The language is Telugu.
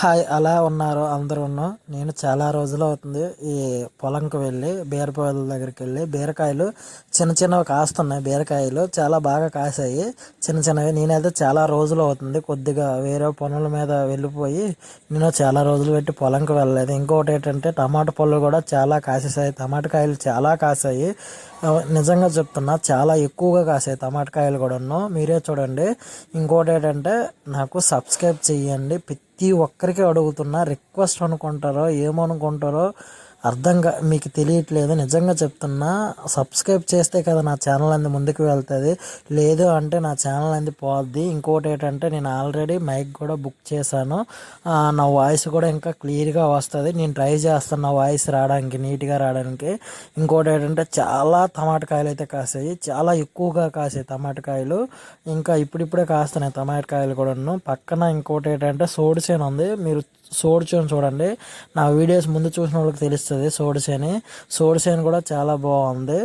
హాయ్ అలా ఉన్నారు అందరూను. నేను చాలా రోజులు అవుతుంది ఈ పొలంకి వెళ్ళి బీరపాదుల దగ్గరికి వెళ్ళి బీరకాయలు చిన్న చిన్నవి కాస్తున్నాయి. బీరకాయలు చాలా బాగా కాసాయి, చిన్న చిన్నవి. నేనైతే చాలా రోజులు అవుతుంది కొద్దిగా వేరే పనుల మీద వెళ్ళిపోయి నేను చాలా రోజులు పెట్టి పొలంకి వెళ్ళలేదు. ఇంకొకటి ఏంటంటే టమాటా పళ్ళు కూడా చాలా కాసేసాయి, టమాటా కాయలు చాలా కాసాయి. నిజంగా చెప్తున్నా, చాలా ఎక్కువగా కాసాయి టమాటా కాయలు కూడాను. మీరే చూడండి. ఇంకోటి ఏంటంటే నాకు సబ్స్క్రైబ్ చెయ్యండి. ప్రతి ఒక్కరికి అడుగుతున్నా, రిక్వెస్ట్ అనుకుంటారో ఏమనుకుంటారో మీకు తెలియట్లేదు. నిజంగా చెప్తున్నా, సబ్స్క్రైబ్ చేస్తే కదా నా ఛానల్ అనేది ముందుకు వెళ్తుంది, లేదు అంటే నా ఛానల్ అనేది పోద్ది. ఇంకోటి ఏంటంటే నేను ఆల్రెడీ మైక్ కూడా బుక్ చేశాను. నా వాయిస్ కూడా ఇంకా క్లియర్గా వస్తుంది. నేను ట్రై చేస్తాను నా వాయిస్ రావడానికి, నీట్గా రావడానికి. ఇంకోటి ఏంటంటే చాలా టమాటా కాయలు అయితే కాసాయి, చాలా ఎక్కువగా కాసాయి టమాటా కాయలు. ఇంకా ఇప్పుడిప్పుడే కాస్తున్నాయి టమాటా కాయలు కూడాను. పక్కన ఇంకోటి ఏంటంటే సోడి చేను ఉంది. మీరు సోడి చేను చూడండి, నా వీడియోస్ ముందు చూసిన వాళ్ళకి తెలుస్తుంది. సోడి చేను కూడా చాలా బాగుంది.